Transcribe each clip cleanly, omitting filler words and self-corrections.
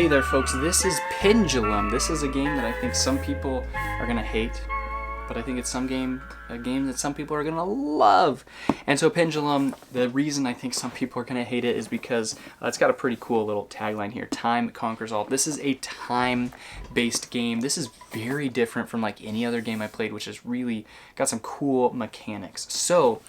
Hey there folks, this is Pendulum. This is a game that I think some people are going to hate, but I think it's a game that some people are going to love. And so Pendulum, the reason I think some people are going to hate it is because it's got a pretty cool little tagline here, time conquers all. This is a time-based game. This is very different from like any other game I played, which has really got some cool mechanics. So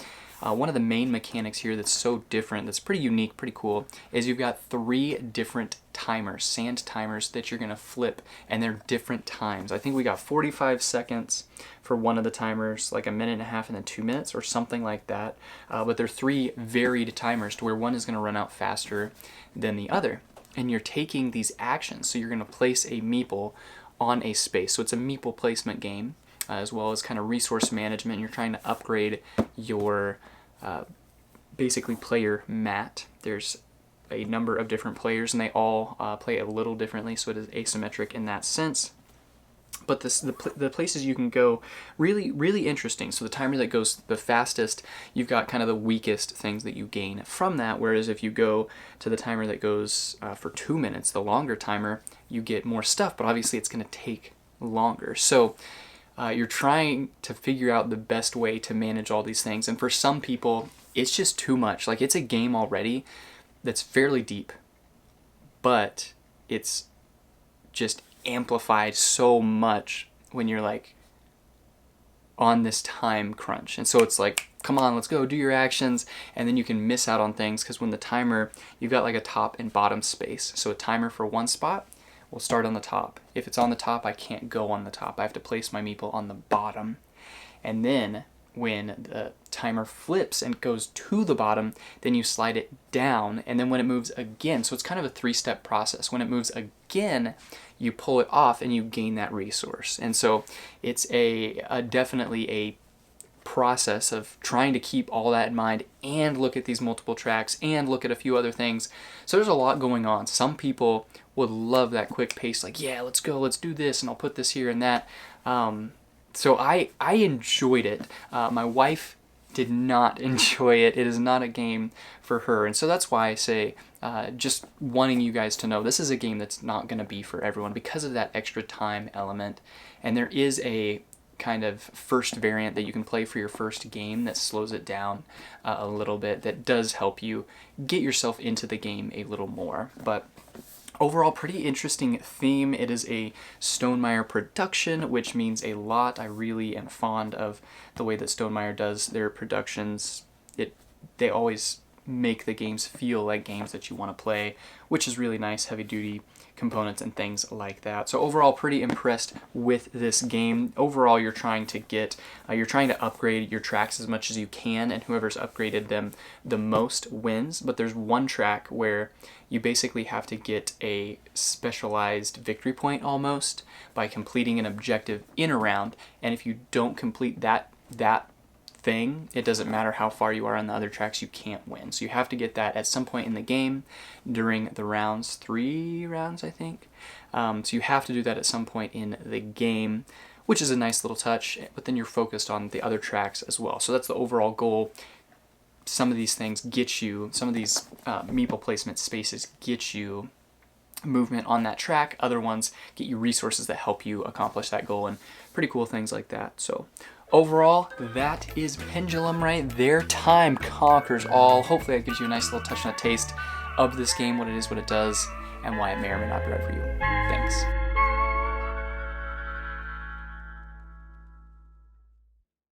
one of the main mechanics here that's so different, that's pretty unique, pretty cool, is you've got 3 different timers, sand timers, that you're going to flip, and they're different times. I think we got 45 seconds for one of the timers, like a minute and a half, and then 2 minutes, or something like that. But they're 3 varied timers to where one is going to run out faster than the other. And you're taking these actions, so you're going to place a meeple on a space. So it's a meeple placement game, as well as kind of resource management. You're trying to upgrade your basically player mat. There's a number of different players, and they all play a little differently, so it is asymmetric in that sense. But the places you can go, really interesting. So the timer that goes the fastest, you've got kind of the weakest things that you gain from that, whereas if you go to the timer that goes for 2 minutes, the longer timer, you get more stuff, but obviously it's going to take longer. So you're trying to figure out the best way to manage all these things, and for some people, it's just too much. Like, it's a game already that's fairly deep, but it's just amplified so much when you're like on this time crunch. And so it's like, come on, let's go, do your actions, and then you can miss out on things, because when the timer, you've got like a top and bottom space. So a timer for one spot will start on the top. If it's on the top, I can't go on the top. I have to place my meeple on the bottom. And then when the timer flips and goes to the bottom, then you slide it down, and then when it moves again, so it's kind of a 3-step process. When it moves again, you pull it off and you gain that resource. And so it's definitely a process of trying to keep all that in mind and look at these multiple tracks and look at a few other things. So there's a lot going on. Some people would love that quick pace, like, yeah, let's go, let's do this, and I'll put this here and that. So I enjoyed it. My wife did not enjoy it. It is not a game for her. And so that's why I say, just wanting you guys to know, this is a game that's not going to be for everyone because of that extra time element. And there is a kind of first variant that you can play for your first game that slows it down a little bit, that does help you get yourself into the game a little more. But overall, pretty interesting theme. It is a Stonemaier production, which means a lot. I really am fond of the way that Stonemaier does their productions. They always make the games feel like games that you want to play, which is really nice, heavy-duty components and things like that. So overall, pretty impressed with this game. Overall, you're trying to upgrade your tracks as much as you can, and whoever's upgraded them the most wins. But there's one track where you basically have to get a specialized victory point almost by completing an objective in a round, and if you don't complete that thing, it doesn't matter how far you are on the other tracks, you can't win. So you have to get that at some point in the game during the rounds, 3 rounds I think. So you have to do that at some point in the game, which is a nice little touch, but then you're focused on the other tracks as well. So that's the overall goal. Some of these things get you, some of these meeple placement spaces get you movement on that track. Other ones get you resources that help you accomplish that goal, and pretty cool things like that. So overall, that is Pendulum right there. Time conquers all. Hopefully that gives you a nice little touch and a taste of this game, what it is, what it does, and why it may or may not be right for you. Thanks.